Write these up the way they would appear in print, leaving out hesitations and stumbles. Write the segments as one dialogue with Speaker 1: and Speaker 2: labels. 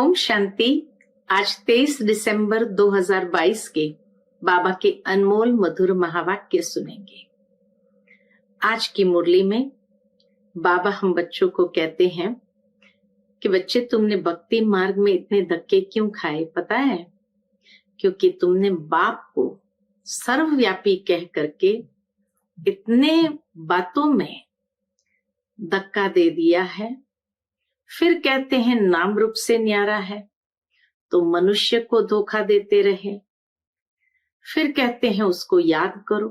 Speaker 1: ओम शांति। आज 23 दिसंबर 2022 के बाबा के अनमोल मधुर महावाक्य सुनेंगे। आज की मुरली में बाबा हम बच्चों को कहते हैं कि बच्चे, तुमने भक्ति मार्ग में इतने धक्के क्यों खाए पता है? क्योंकि तुमने बाप को सर्वव्यापी कह करके इतने बातों में धक्का दे दिया है। फिर कहते हैं नाम रूप से न्यारा है, तो मनुष्य को धोखा देते रहे। फिर कहते हैं उसको याद करो,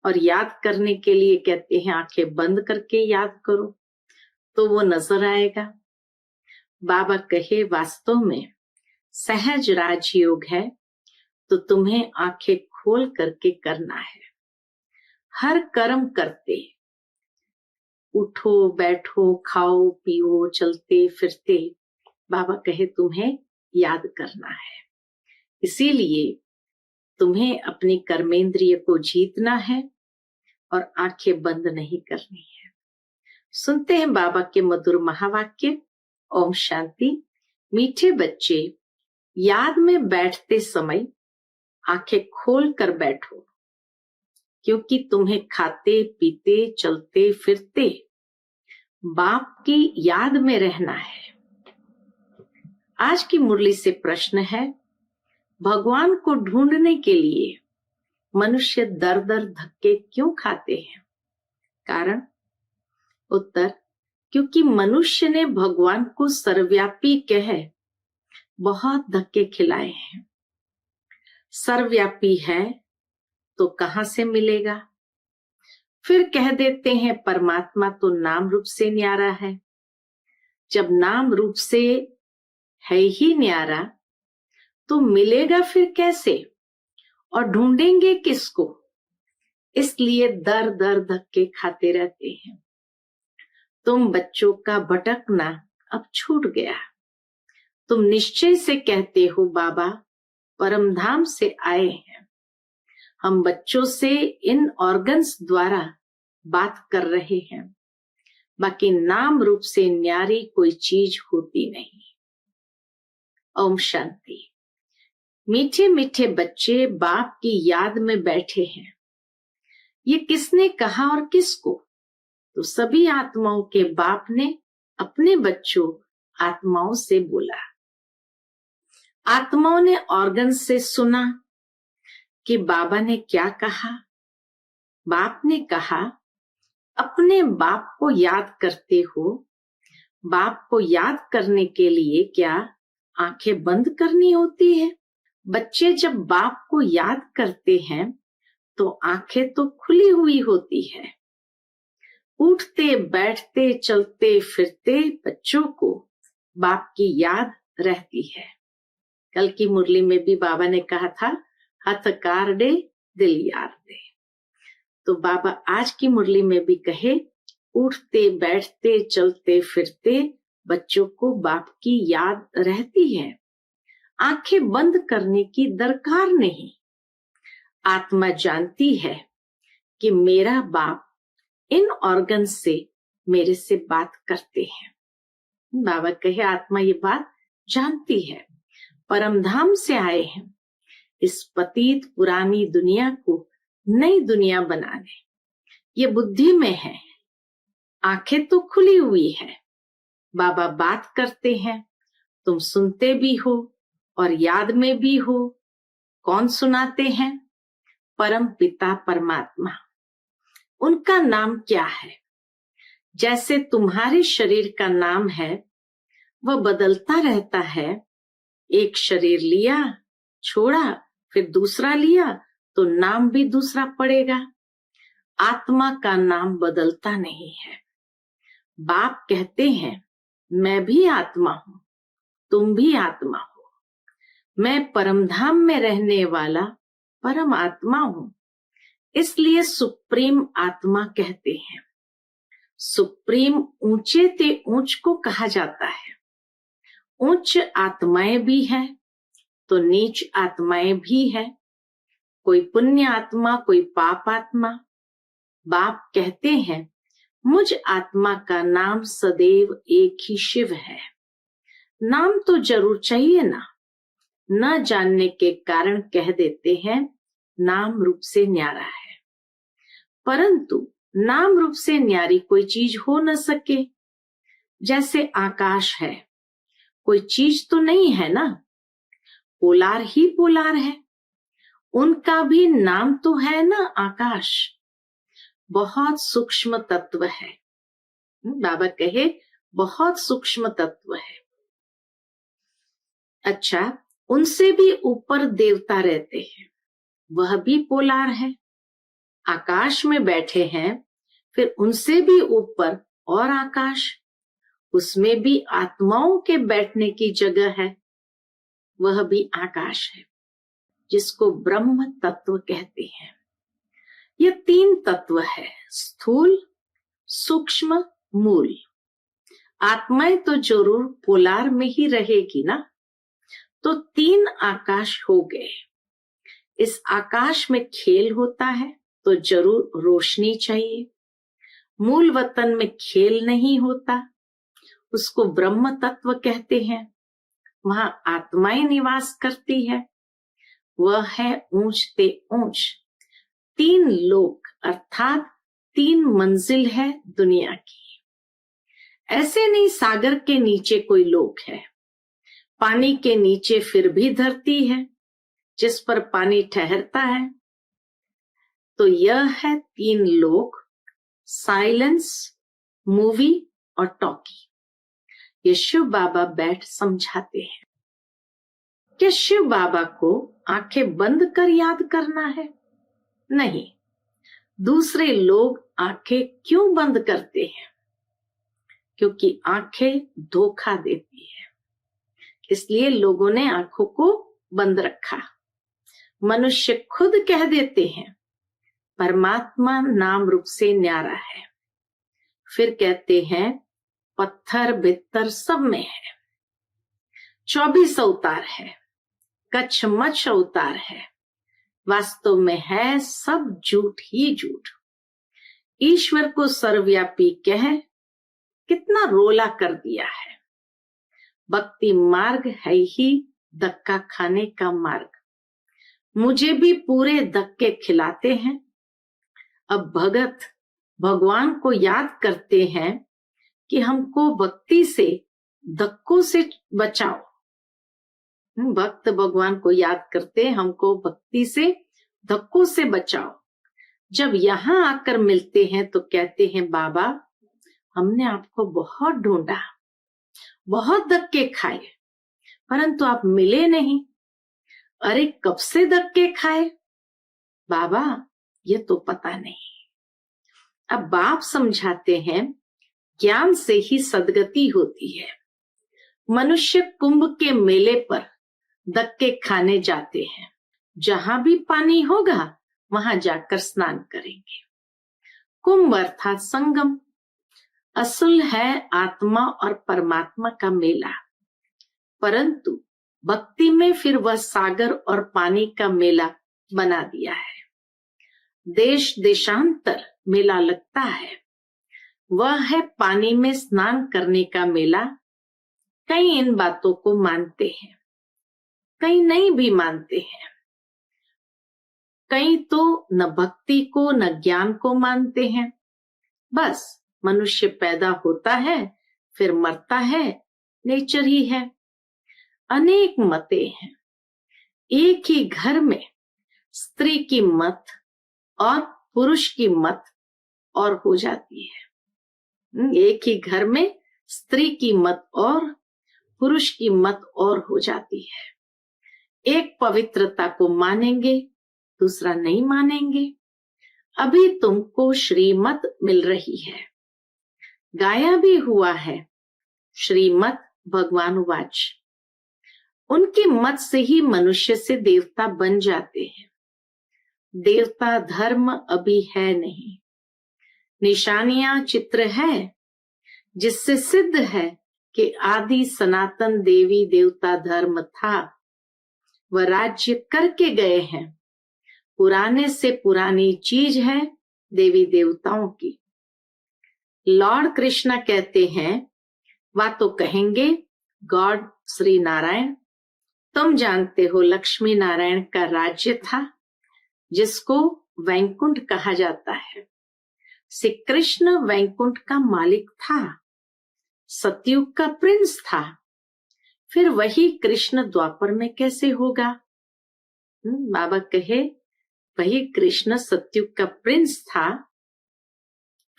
Speaker 1: और याद करने के लिए कहते हैं आंखें बंद करके याद करो तो वो नजर आएगा। बाबा कहे वास्तव में सहज राजयोग है, तो तुम्हें आंखें खोल करके करना है। हर कर्म करते, उठो बैठो खाओ पियो चलते फिरते, बाबा कहे तुम्हें याद करना है। इसीलिए तुम्हें अपनी कर्मेंद्रिय को जीतना है और आंखें बंद नहीं करनी है। सुनते हैं बाबा के मधुर महावाक्य। ओम शांति। मीठे बच्चे, याद में बैठते समय आंखें खोल कर बैठो, क्योंकि तुम्हें खाते पीते चलते फिरते बाप की याद में रहना है। आज की मुरली से प्रश्न है, भगवान को ढूंढने के लिए मनुष्य दर दर धक्के क्यों खाते हैं? कारण? उत्तर, क्योंकि मनुष्य ने भगवान को सर्वव्यापी कह बहुत धक्के खिलाए हैं। सर्वव्यापी है तो कहां से मिलेगा? फिर कह देते हैं परमात्मा तो नाम रूप से न्यारा है। जब नाम रूप से है ही न्यारा तो मिलेगा फिर कैसे? और ढूंढेंगे किसको? इसलिए दर दर धक्के खाते रहते हैं। तुम बच्चों का भटकना अब छूट गया। तुम निश्चय से कहते हो बाबा परमधाम से आए हैं। हम बच्चों से इन ऑर्गन्स द्वारा बात कर रहे हैं, बाकी नाम रूप से न्यारी कोई चीज होती नहीं। ओम शांति। मीठे मीठे बच्चे बाप की याद में बैठे हैं। ये किसने कहा और किसको? तो सभी आत्माओं के बाप ने अपने बच्चों आत्माओं से बोला। आत्माओं ने ऑर्गन से सुना कि बाबा ने क्या कहा। बाप ने कहा, अपने बाप को याद करते हो। बाप को याद करने के लिए क्या आंखें बंद करनी होती है? बच्चे जब बाप को याद करते हैं तो आंखें तो खुली हुई होती है। उठते बैठते चलते फिरते बच्चों को बाप की याद रहती है। कल की मुरली में भी बाबा ने कहा था, हथ कार दे दिल यार दे। तो बाबा आज की मुरली में भी कहे, उठते बैठते चलते फिरते बच्चों को बाप की याद रहती है। आंखें बंद करने की दरकार नहीं। आत्मा जानती है कि मेरा बाप इन ऑर्गन से मेरे से बात करते हैं। बाबा कहे आत्मा ये बात जानती है। परमधाम से आए हैं इस पतित पुरानी दुनिया को नई दुनिया बनाने। ये बुद्धि में है, आंखें तो खुली हुई है। बाबा बात करते हैं, तुम सुनते भी हो और याद में भी हो। कौन सुनाते हैं? परम पिता परमात्मा। उनका नाम क्या है? जैसे तुम्हारे शरीर का नाम है वह बदलता रहता है। एक शरीर लिया, छोड़ा, फिर दूसरा लिया तो नाम भी दूसरा पड़ेगा। आत्मा का नाम बदलता नहीं है। बाप कहते हैं मैं भी आत्मा हूं, तुम भी आत्मा हो। मैं परमधाम में रहने वाला परम आत्मा हूं, इसलिए सुप्रीम आत्मा कहते हैं। सुप्रीम ऊंचे ते ऊंच को कहा जाता है। उच्च आत्माएं भी है तो नीच आत्माएं भी है। कोई पुण्य आत्मा, कोई पाप आत्मा। बाप कहते हैं मुझ आत्मा का नाम सदैव एक ही शिव है। नाम तो जरूर चाहिए ना, न जानने के कारण कह देते हैं नाम रूप से न्यारा है, परंतु नाम रूप से न्यारी कोई चीज हो न सके। जैसे आकाश है, कोई चीज तो नहीं है ना, पोलार ही पोलार है, उनका भी नाम तो है ना आकाश, बहुत सूक्ष्म तत्व है। बाबा कहे बहुत सूक्ष्म तत्व है। अच्छा, उनसे भी ऊपर देवता रहते हैं, वह भी पोलार है। आकाश में बैठे हैं, फिर उनसे भी ऊपर और आकाश, उसमें भी आत्माओं के बैठने की जगह है, वह भी आकाश है, जिसको ब्रह्म तत्व कहते हैं। ये 3 तत्व है, स्थूल, सूक्ष्म, मूल। आत्माएं तो जरूर पोलार में ही रहेगी ना, तो 3 आकाश हो गए। इस आकाश में खेल होता है तो जरूर रोशनी चाहिए। मूल वतन में खेल नहीं होता, उसको ब्रह्म तत्व कहते हैं। वहां आत्माएं निवास करती है, वह है ऊंच ते ऊंच। 3 लोक अर्थात 3 मंजिल है दुनिया की। ऐसे नहीं सागर के नीचे कोई लोक है, पानी के नीचे फिर भी धरती है जिस पर पानी ठहरता है। तो यह है 3 लोक, साइलेंस, मूवी और टॉकी। ये शिव बाबा बैठ समझाते हैं। क्या शिव बाबा को आंखें बंद कर याद करना है? नहीं। दूसरे लोग आंखें क्यों बंद करते हैं? क्योंकि आंखें धोखा देती है, इसलिए लोगों ने आंखों को बंद रखा। मनुष्य खुद कह देते हैं परमात्मा नाम रूप से न्यारा है, फिर कहते हैं पत्थर भित्तर सब में है, 24 अवतार है, कच्छ मच्छ अवतार है, वास्तव में है सब झूठ ही झूठ। ईश्वर को सर्वव्यापी कह कितना रोला कर दिया है। भक्ति मार्ग है ही धक्का खाने का मार्ग, मुझे भी पूरे धक्के खिलाते हैं। अब भगत भगवान को याद करते हैं कि हमको भक्ति से धक्कों से बचाओ। भक्त भगवान को याद करते हैं, हमको भक्ति से धक्कों से बचाओ। जब यहाँ आकर मिलते हैं तो कहते हैं बाबा हमने आपको बहुत ढूंढा, बहुत धक्के खाए, परंतु आप मिले नहीं। अरे कब से धक्के खाए बाबा, ये तो पता नहीं। अब बाप समझाते हैं ज्ञान से ही सदगति होती है। मनुष्य कुंभ के मेले पर धक्के खाने जाते हैं, जहां भी पानी होगा वहां जाकर स्नान करेंगे। कुंभ अर्थात संगम, असल है आत्मा और परमात्मा का मेला, परंतु भक्ति में फिर वह सागर और पानी का मेला बना दिया है। देश देशांतर मेला लगता है, वह है पानी में स्नान करने का मेला। कई इन बातों को मानते हैं, कई नहीं भी मानते हैं। कई तो न भक्ति को न ज्ञान को मानते हैं। बस मनुष्य पैदा होता है फिर मरता है, नेचर ही है। अनेक मतें हैं, एक ही घर में स्त्री की मत और पुरुष की मत और हो जाती है। एक ही घर में स्त्री की मत और पुरुष की मत और हो जाती है। एक पवित्रता को मानेंगे, दूसरा नहीं मानेंगे। अभी तुमको श्रीमत मिल रही है, गाया भी हुआ है श्रीमत भगवान वाच। उनकी मत से ही मनुष्य से देवता बन जाते हैं। देवता धर्म अभी है नहीं, निशानियां चित्र है जिससे सिद्ध है कि आदि सनातन देवी देवता धर्म था। वह राज्य करके गए हैं, पुराने से पुरानी चीज है देवी देवताओं की। लॉर्ड कृष्णा कहते हैं वह तो कहेंगे गॉड श्री नारायण। तुम जानते हो लक्ष्मी नारायण का राज्य था जिसको वैकुंठ कहा जाता है। श्री कृष्ण वैकुंठ का मालिक था, सतयुग का प्रिंस था। फिर वही कृष्ण द्वापर में कैसे होगा? बाबा कहे वही कृष्ण सतयुग का प्रिंस था,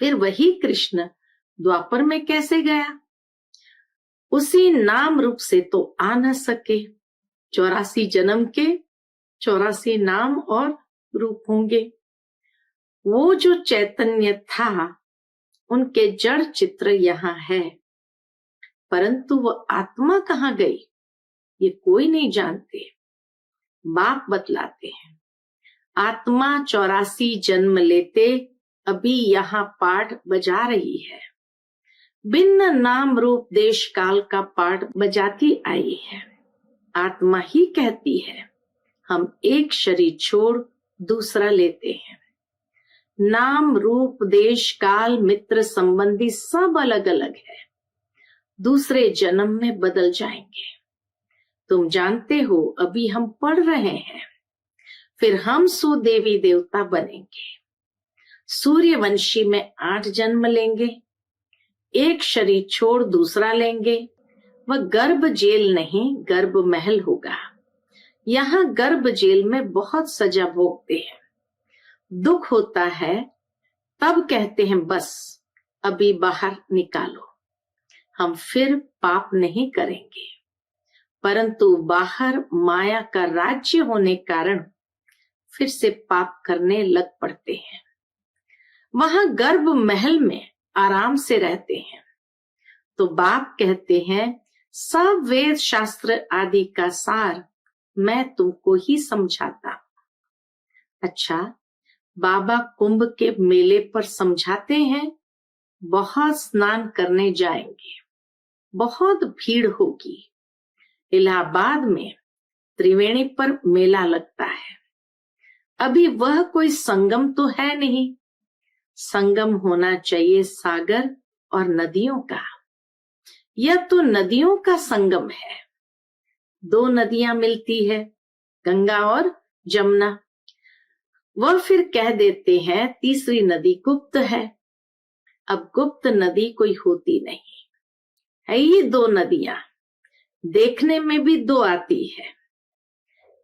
Speaker 1: फिर वही कृष्ण द्वापर में कैसे गया? उसी नाम रूप से तो आ न सके। 84 जन्म के 84 नाम और रूप होंगे। वो जो चैतन्य था उनके जड़ चित्र यहाँ है, परंतु वो आत्मा कहाँ गई ये कोई नहीं जानते। बाप बतलाते हैं आत्मा 84 जन्म लेते अभी यहाँ पाठ बजा रही है, भिन्न नाम रूप देश काल का पाठ बजाती आई है। आत्मा ही कहती है हम एक शरीर छोड़ दूसरा लेते हैं। नाम रूप देश काल मित्र संबंधी सब अलग अलग है, दूसरे जन्म में बदल जाएंगे। तुम जानते हो अभी हम पढ़ रहे हैं, फिर हम सुदेवी देवता बनेंगे। सूर्यवंशी में 8 जन्म लेंगे, एक शरीर छोड़ दूसरा लेंगे। वह गर्भ जेल नहीं गर्भ महल होगा। यहाँ गर्भ जेल में बहुत सजा भोगते हैं, दुख होता है, तब कहते हैं बस अभी बाहर निकालो, हम फिर पाप नहीं करेंगे। परंतु बाहर माया का राज्य होने कारण फिर से पाप करने लग पड़ते हैं। वहां गर्भ महल में आराम से रहते हैं। तो बाप कहते हैं सब वेद शास्त्र आदि का सार मैं तुमको ही समझाता। अच्छा, बाबा कुंभ के मेले पर समझाते हैं बहुत स्नान करने जाएंगे, बहुत भीड़ होगी। इलाहाबाद में त्रिवेणी पर मेला लगता है। अभी वह कोई संगम तो है नहीं, संगम होना चाहिए सागर और नदियों का। यह तो नदियों का संगम है। 2 नदियां मिलती है, गंगा और जमुना। वह फिर कह देते हैं तीसरी नदी गुप्त है। अब गुप्त नदी कोई होती नहीं है, ही 2 नदियां, देखने में भी 2 आती है।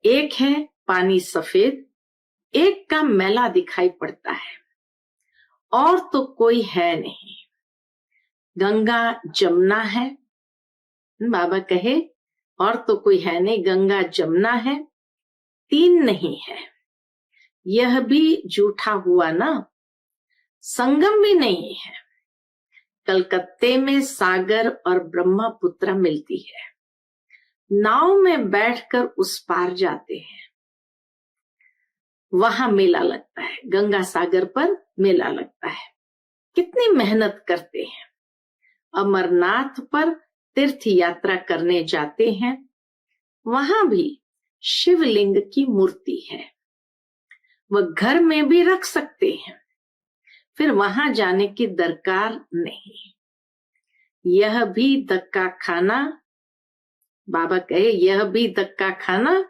Speaker 1: एक है पानी सफेद, एक का मैला दिखाई पड़ता है, और तो कोई है नहीं। गंगा जमुना है। बाबा कहे और तो कोई है नहीं, गंगा जमुना है, 3 नहीं है। यह भी झूठा हुआ ना, संगम भी नहीं है। कलकत्ते में सागर और ब्रह्मपुत्र मिलती है, नाव में बैठकर उस पार जाते हैं, वहां मेला लगता है। गंगा सागर पर मेला लगता है। कितनी मेहनत करते हैं। अमरनाथ पर तीर्थ यात्रा करने जाते हैं, वहां भी शिवलिंग की मूर्ति है, वह घर में भी रख सकते हैं, फिर वहां जाने की दरकार नहीं। यह भी धक्का खाना, बाबा कहे यह भी धक्का खाना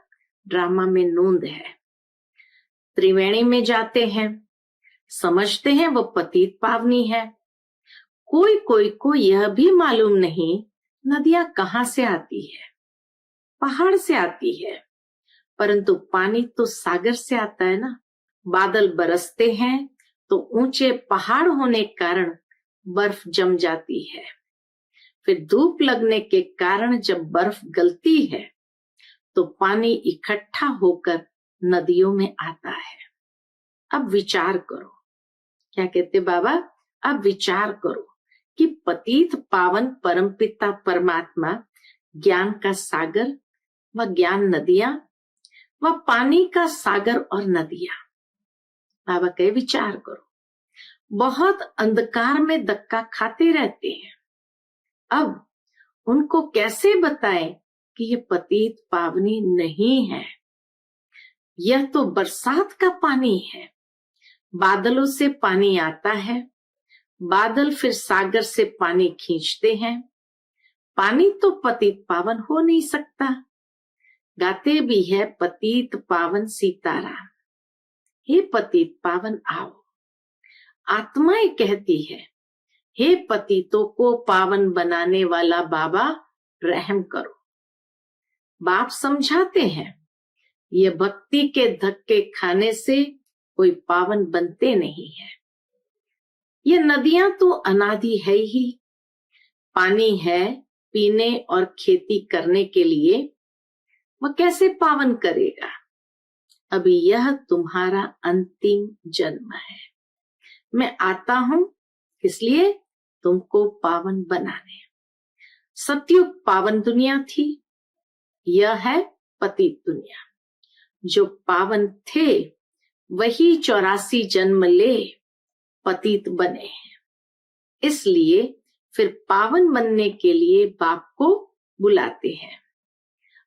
Speaker 1: ड्रामा में नूंद है। त्रिवेणी में जाते हैं, समझते हैं वो पतित पावनी है। कोई कोई को यह भी मालूम नहीं नदियां कहाँ से आती है, पहाड़ से आती है, परंतु पानी तो सागर से आता है ना। बादल बरसते हैं तो ऊंचे पहाड़ होने कारण बर्फ जम जाती है, फिर धूप लगने के कारण जब बर्फ गलती है तो पानी इकट्ठा होकर नदियों में आता है। अब विचार करो, क्या कहते बाबा, अब विचार करो कि पतित पावन परमपिता परमात्मा ज्ञान का सागर व ज्ञान नदियां व पानी का सागर और नदियां। बाबा कहे विचार करो, बहुत अंधकार में धक्का खाते रहते हैं। अब उनको कैसे बताएं कि ये पतित पावनी नहीं है, यह तो बरसात का पानी है। बादलों से पानी आता है, बादल फिर सागर से पानी खींचते हैं, पानी तो पतित पावन हो नहीं सकता। गाते भी है पतित पावन सीताराम, हे पतित पावन आओ। आत्माएं कहती है, हे पतितों को पावन बनाने वाला बाबा रहम करो। बाप समझाते हैं, ये भक्ति के धक्के खाने से कोई पावन बनते नहीं है। ये नदियां तो अनादि है ही, पानी है पीने और खेती करने के लिए, वह कैसे पावन करेगा। अभी यह तुम्हारा अंतिम जन्म है। मैं आता हूं इसलिए तुमको पावन बनाने। सतयुग पावन दुनिया थी, यह है पतित दुनिया। जो पावन थे वही 84 जन्म ले पतित बने हैं। इसलिए फिर पावन बनने के लिए बाप को बुलाते हैं।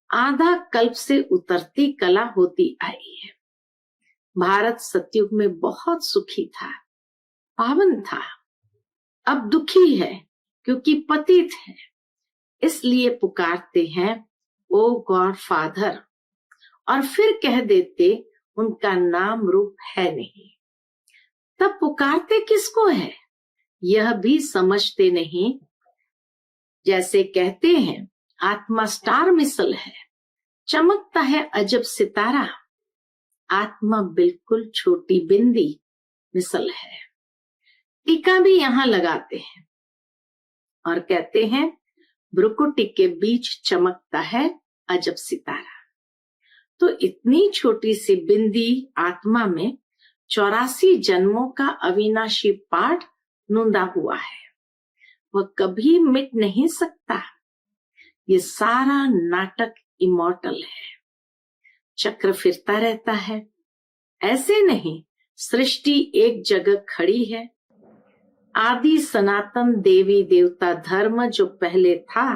Speaker 1: आधा कल्प से उतरती कला होती आई है। भारत सतयुग में बहुत सुखी था, पावन था। अब दुखी है क्योंकि पतित है, इसलिए पुकारते हैं ओ गॉड फादर, और फिर कह देते उनका नाम रूप है नहीं। तब पुकारते किसको है यह भी समझते नहीं। जैसे कहते हैं आत्मा स्टार मिसल है, चमकता है अजब सितारा। आत्मा बिल्कुल छोटी बिंदी मिसल है। टीका भी यहां लगाते हैं और कहते हैं भ्रुकुटी के बीच चमकता है अजब सितारा। तो इतनी छोटी सी बिंदी आत्मा में 84 जन्मों का अविनाशी पाठ नूंदा हुआ है, वह कभी मिट नहीं सकता। ये सारा नाटक इमॉर्टल है, चक्र फिरता रहता है। ऐसे नहीं सृष्टि एक जगह खड़ी है। आदि सनातन देवी देवता धर्म जो पहले था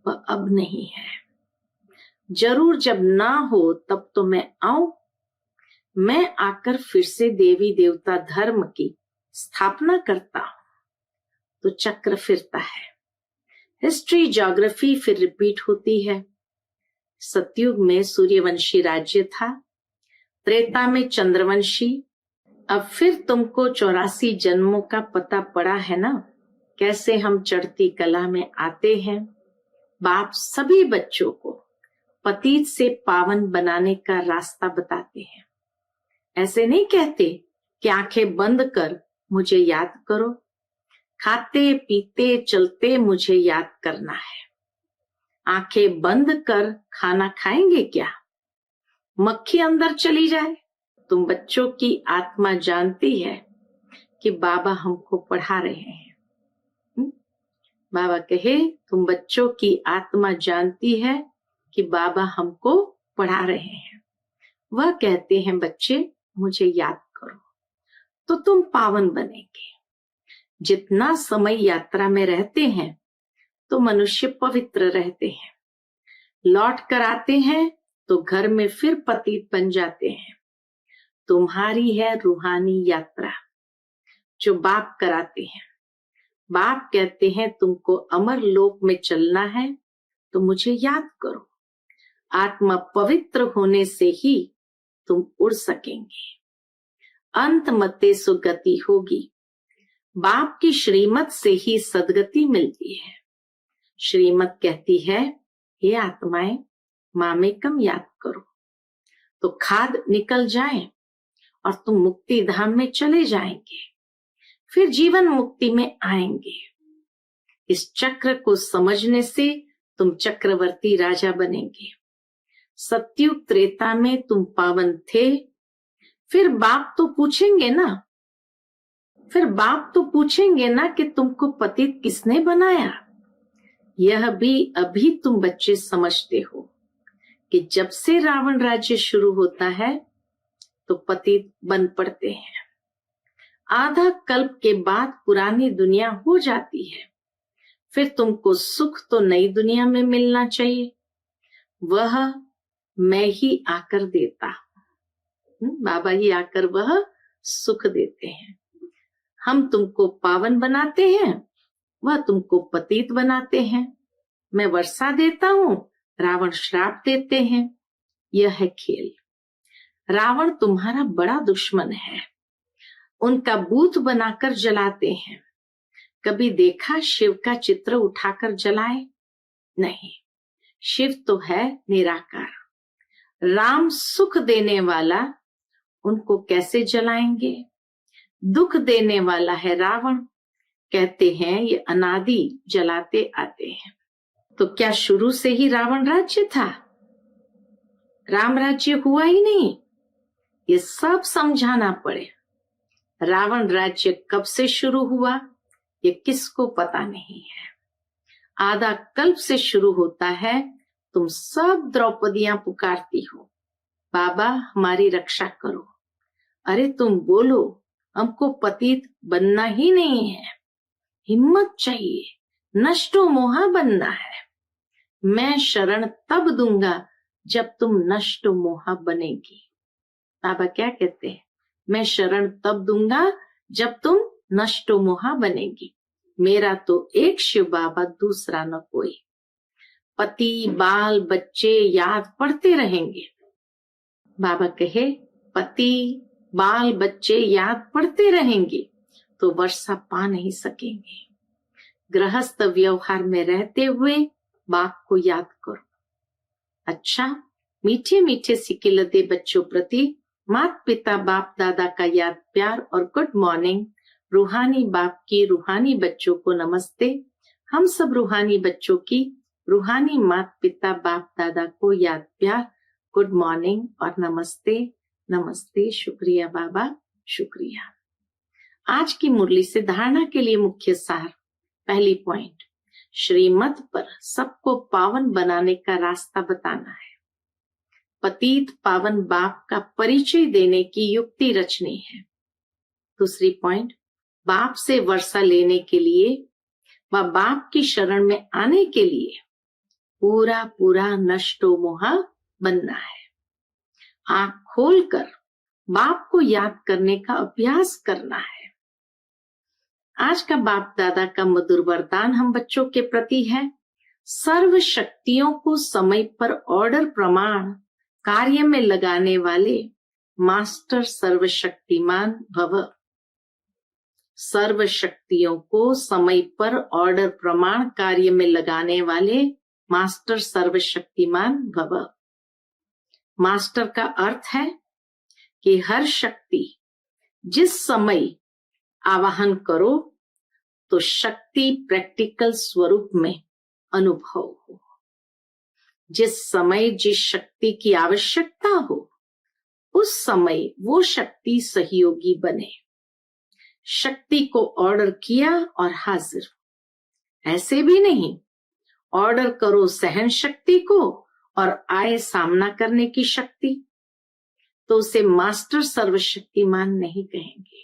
Speaker 1: वह अब नहीं है। जरूर जब ना हो तब तो मैं आऊं। मैं आकर फिर से देवी देवता धर्म की स्थापना करता हूं। तो चक्र फिरता है, हिस्ट्री ज्योग्राफी फिर रिपीट होती है। सतयुग में सूर्यवंशी राज्य था, त्रेता में चंद्रवंशी। अब फिर तुमको 84 जन्मों का पता पड़ा है ना, कैसे हम चढ़ती कला में आते हैं। बाप सभी बच्चों को पतित से पावन बनाने का रास्ता बताते हैं। ऐसे नहीं कहते कि आंखें बंद कर मुझे याद करो, खाते पीते चलते मुझे याद करना है। आंखें बंद कर खाना खाएंगे क्या, मक्खी अंदर चली जाए। तुम बच्चों की आत्मा जानती है कि बाबा हमको पढ़ा रहे हैं। बाबा कहे तुम बच्चों की आत्मा जानती है कि बाबा हमको पढ़ा रहे हैं। वह कहते हैं बच्चे मुझे याद करो तो तुम पावन बनेंगे। जितना समय यात्रा में रहते हैं तो मनुष्य पवित्र रहते हैं, लौट कर आते हैं तो घर में फिर पतित बन जाते हैं। तुम्हारी है रूहानी यात्रा जो बाप कराते हैं। बाप कहते हैं तुमको अमर लोक में चलना है तो मुझे याद करो। आत्मा पवित्र होने से ही तुम उड़ सकेंगे। अंत मते सुगति होगी। बाप की श्रीमत से ही सदगति मिलती है। श्रीमत कहती है हे आत्माएं मामेकम याद करो, तो खाद निकल जाए और तुम मुक्ति धाम में चले जाएंगे, फिर जीवन मुक्ति में आएंगे। इस चक्र को समझने से तुम चक्रवर्ती राजा बनेंगे। सतयुग त्रेता में तुम पावन थे, फिर बाप तो पूछेंगे ना, कि तुमको पतित किसने बनाया। यह भी अभी तुम बच्चे समझते हो कि जब से रावण राज्य शुरू होता है तो पतित बन पड़ते हैं। आधा कल्प के बाद पुरानी दुनिया हो जाती है, फिर तुमको सुख तो नई दुनिया में मिलना चाहिए। वह मैं ही आकर देता हूं, बाबा ही आकर वह सुख देते हैं। हम तुमको पावन बनाते हैं, वह तुमको पतित बनाते हैं। मैं वर्षा देता हूँ, रावण श्राप देते हैं। यह है खेल। रावण तुम्हारा बड़ा दुश्मन है। उनका बूत बनाकर जलाते हैं। कभी देखा शिव का चित्र उठाकर जलाए? नहीं, शिव तो है निराकार। राम सुख देने वाला, उनको कैसे जलाएंगे? दुख देने वाला है रावण, कहते हैं ये अनादि जलाते आते हैं। तो क्या शुरू से ही रावण राज्य था? राम राज्य हुआ ही नहीं। ये सब समझाना पड़े। रावण राज्य कब से शुरू हुआ ये किसको पता नहीं है। आधा कल्प से शुरू होता है। तुम सब द्रौपदियां पुकारती हो, बाबा हमारी रक्षा करो। अरे तुम बोलो, हमको पतित बनना ही नहीं है। हिम्मत चाहिए, नष्टो मोहा बनना है। मैं शरण तब दूंगा जब तुम नष्टो मोहा बनेगी। बाबा क्या कहते हैं? मैं शरण तब दूंगा जब तुम नष्टो मोहा बनेगी। मेरा तो एक शिव बाबा, दूसरा न कोई। पति बाल बच्चे याद पड़ते रहेंगे। बाबा कहे पति बाल बच्चे याद पड़ते रहेंगे तो वर्षा पा नहीं सकेंगे। गृहस्थ व्यवहार में रहते हुए बाप को याद करो। अच्छा, मीठे मीठे सिकिलते बच्चों प्रति माता पिता बाप दादा का याद प्यार और गुड मॉर्निंग। रूहानी बाप की रूहानी बच्चों को नमस्ते। हम सब रूहानी बच्चों की रूहानी माता पिता बाप दादा को याद प्यार, गुड मॉर्निंग और नमस्ते। नमस्ते, शुक्रिया बाबा, शुक्रिया। आज की मुरली से धारणा के लिए मुख्य सार। पहली पॉइंट, श्रीमत पर सबको पावन बनाने का रास्ता बताना है। पतित पावन बाप का परिचय देने की युक्ति रचनी है। दूसरी पॉइंट, बाप से वर्षा लेने के लिए व बाप की शरण में आने के लिए पूरा पूरा नष्टो मोहा बनना है। आंख खोलकर बाप को याद करने का अभ्यास करना है। आज का बाप दादा का मधुर वरदान हम बच्चों के प्रति है। सर्व शक्तियों को समय पर ऑर्डर प्रमाण कार्य में लगाने वाले मास्टर सर्वशक्तिमान भव। सर्व शक्तियों को समय पर ऑर्डर प्रमाण कार्य में लगाने वाले मास्टर सर्वशक्तिमान भव। मास्टर का अर्थ है कि हर शक्ति जिस समय आवाहन करो तो शक्ति प्रैक्टिकल स्वरूप में अनुभव हो। जिस समय जिस शक्ति की आवश्यकता हो उस समय वो शक्ति सहयोगी बने। शक्ति को ऑर्डर किया और हाजिर। ऐसे भी नहीं ऑर्डर करो सहन शक्ति को और आए सामना करने की शक्ति, तो उसे मास्टर सर्वशक्तिमान नहीं कहेंगे।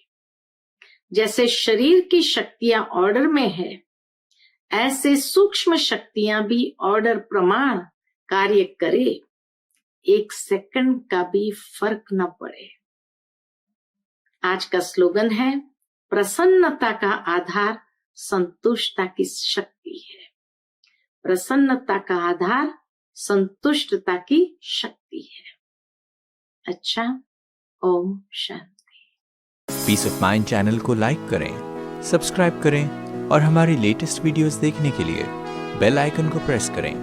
Speaker 1: जैसे शरीर की शक्तियां ऑर्डर में है, ऐसे सूक्ष्म शक्तियां भी ऑर्डर प्रमाण कार्य करे, एक सेकंड का भी फर्क न पड़े। आज का स्लोगन है, प्रसन्नता का आधार संतुष्टता की शक्ति है। प्रसन्नता का आधार संतुष्टता की शक्ति है। अच्छा, Om Shanti.
Speaker 2: Piece of mind channel को लाइक करें, सब्सक्राइब करें और हमारी लेटेस्ट वीडियोस देखने के लिए बेल आइकन को प्रेस करें।